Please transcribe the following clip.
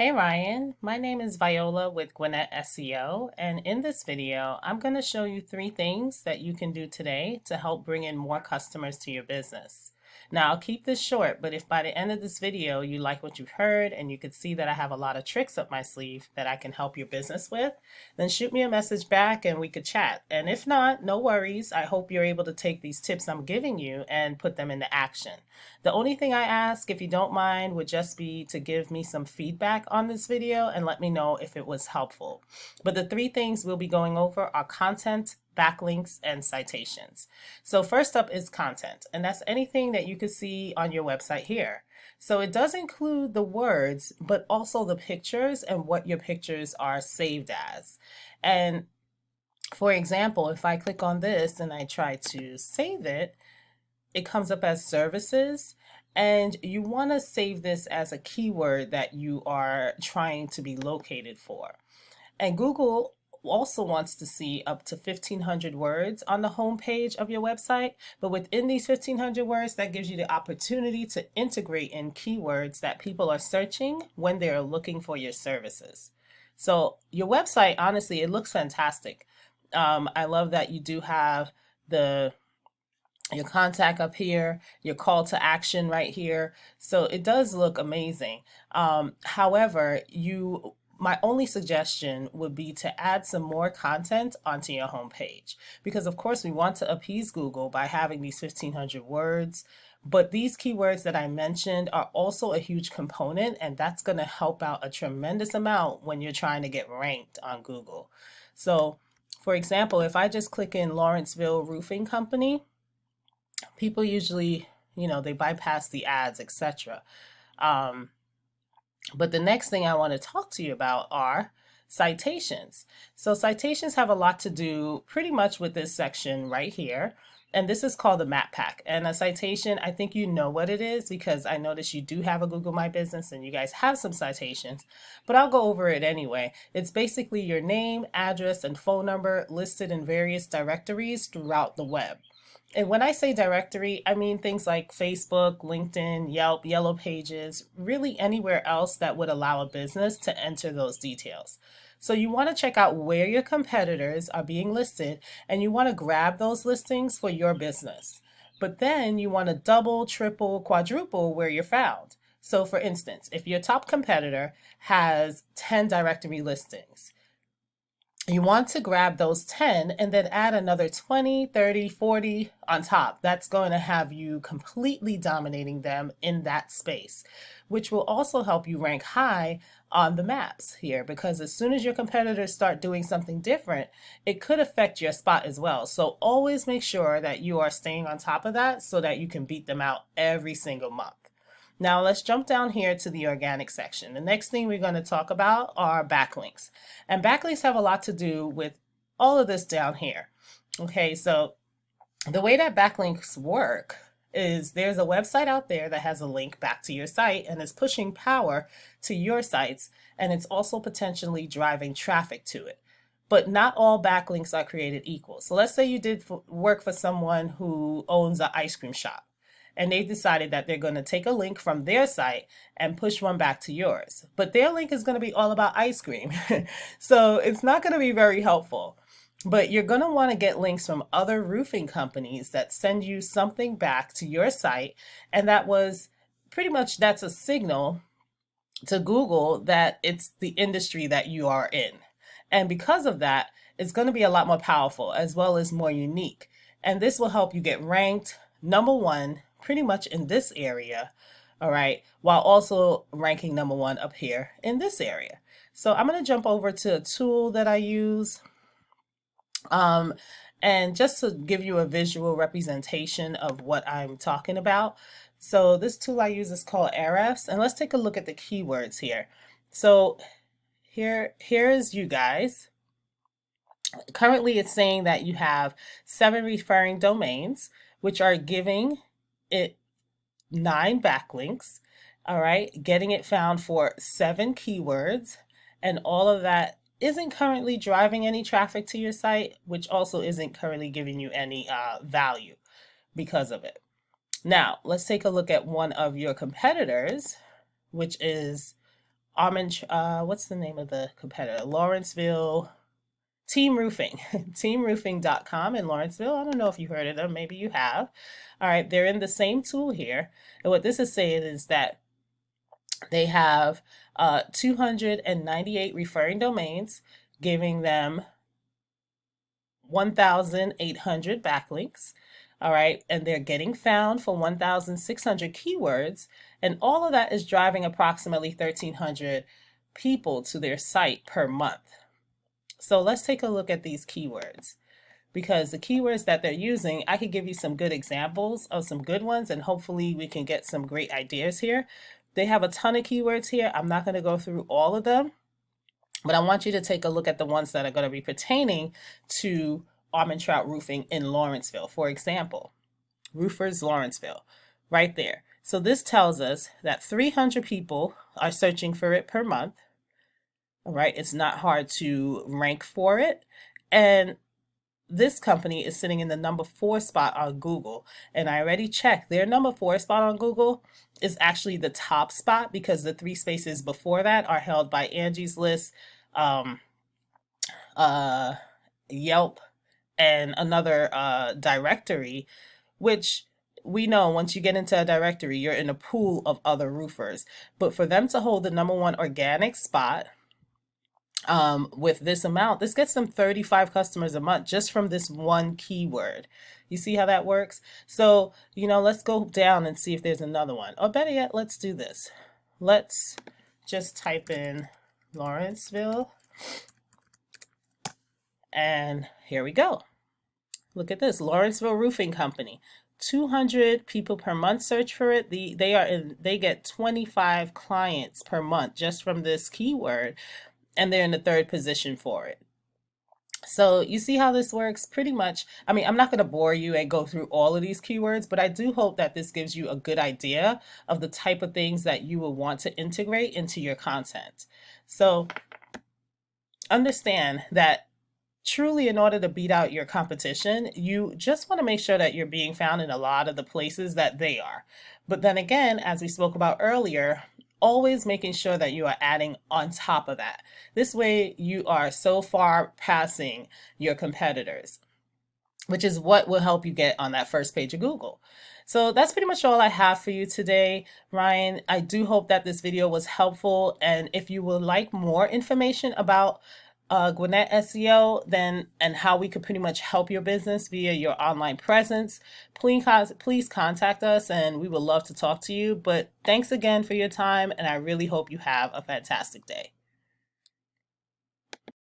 Hey Ryan, my name is Viola with Gwinnett SEO, and in this video, I'm going to show you 3 things that you can do today to help bring in more customers to your business. Now, I'll keep this short, but if by the end of this video you like what you've heard and you could see that I have a lot of tricks up my sleeve that I can help your business with, then shoot me a message back and we could chat. And if not, no worries. I hope you're able to take these tips I'm giving you and put them into action. The only thing I ask, if you don't mind, would just be to give me some feedback on this video and let me know if it was helpful. But the 3 things we'll be going over are content, backlinks, and citations. So first up is content, and that's anything that you could see on your website here. So it does include the words, but also the pictures and what your pictures are saved as. And for example, if I click on this and I try to save it, it comes up as services, and you want to save this as a keyword that you are trying to be located for. And Google also wants to see up to 1,500 words on the home page of your website, but within these 1,500 words, that gives you the opportunity to integrate in keywords that people are searching when they're looking for your services. So your website, honestly, it looks fantastic. I love that you do have your contact up here, your call to action right here. So it does look amazing. However, my only suggestion would be to add some more content onto your homepage, because of course we want to appease Google by having these 1,500 words. But these keywords that I mentioned are also a huge component, and that's going to help out a tremendous amount when you're trying to get ranked on Google. So for example, if I just click in Lawrenceville Roofing Company, people usually, they bypass the ads, etc. But the next thing I want to talk to you about are citations. So citations have a lot to do pretty much with this section right here. And this is called the map pack. And a citation, I think you know what it is, because I noticed you do have a Google My Business and you guys have some citations, but I'll go over it anyway. It's basically your name, address, and phone number listed in various directories throughout the web. And when I say directory, I mean things like Facebook, LinkedIn, Yelp, Yellow Pages, really anywhere else that would allow a business to enter those details. So you want to check out where your competitors are being listed, and you want to grab those listings for your business. But then you want to double, triple, quadruple where you're found. So for instance, if your top competitor has 10 directory listings, you want to grab those 10 and then add another 20, 30, 40 on top. That's going to have you completely dominating them in that space, which will also help you rank high on the maps here, because as soon as your competitors start doing something different, it could affect your spot as well. So always make sure that you are staying on top of that so that you can beat them out every single month. Now let's jump down here to the organic section. The next thing we're going to talk about are backlinks. And backlinks have a lot to do with all of this down here. Okay, so the way that backlinks work is there's a website out there that has a link back to your site and is pushing power to your sites, and it's also potentially driving traffic to it. But not all backlinks are created equal. So let's say you did work for someone who owns an ice cream shop, and they decided that they're going to take a link from their site and push one back to yours. But their link is going to be all about ice cream. So it's not going to be very helpful. But you're going to want to get links from other roofing companies that send you something back to your site. And that's a signal to Google that it's the industry that you are in. And because of that, it's going to be a lot more powerful as well as more unique. And this will help you get ranked number one pretty much in this area, all right, while also ranking number one up here in this area. So I'm going to jump over to a tool that I use. And just to give you a visual representation of what I'm talking about. So this tool I use is called Ahrefs, and let's take a look at the keywords here. So here's you guys. Currently it's saying that you have 7 referring domains, which are giving it 9 backlinks, all right, getting it found for 7 keywords, and all of that isn't currently driving any traffic to your site, which also isn't currently giving you any value because of it. Now, let's take a look at one of your competitors, which is What's the name of the competitor? Lawrenceville Team Roofing, teamroofing.com in Lawrenceville. I don't know if you heard of them. Maybe you have. All right. They're in the same tool here. And what this is saying is that they have 298 referring domains, giving them 1,800 backlinks. All right. And they're getting found for 1,600 keywords. And all of that is driving approximately 1,300 people to their site per month. So let's take a look at these keywords, because the keywords that they're using, I could give you some good examples of some good ones, and hopefully we can get some great ideas here. They have a ton of keywords here. I'm not going to go through all of them, but I want you to take a look at the ones that are going to be pertaining to Armentrout roofing in Lawrenceville. For example, roofers Lawrenceville, right there. So this tells us that 300 people are searching for it per month. All right, it's not hard to rank for it. And this company is sitting in the number 4 spot on Google. And I already checked. Their number 4 spot on Google is actually the top spot, because the 3 spaces before that are held by Angie's List, Yelp, and another directory, which we know once you get into a directory, you're in a pool of other roofers. But for them to hold the number 1 organic spot, with this amount, this gets them 35 customers a month just from this one keyword. You see how that works? So, let's go down and see if there's another one. Or better yet, let's do this. Let's just type in Lawrenceville. And here we go. Look at this, Lawrenceville Roofing Company. 200 people per month search for it. They get 25 clients per month just from this keyword. And they're in the 3rd position for it. So you see how this works pretty much. I mean, I'm not going to bore you and go through all of these keywords, but I do hope that this gives you a good idea of the type of things that you will want to integrate into your content. So understand that truly, in order to beat out your competition, you just want to make sure that you're being found in a lot of the places that they are. But then again, as we spoke about earlier, always making sure that you are adding on top of that. This way you are so far passing your competitors, which is what will help you get on that first page of Google. So that's pretty much all I have for you today, Ryan. I do hope that this video was helpful. And if you would like more information about Gwinnett SEO, and how we could pretty much help your business via your online presence, please contact us, and we would love to talk to you. But thanks again for your time, and I really hope you have a fantastic day.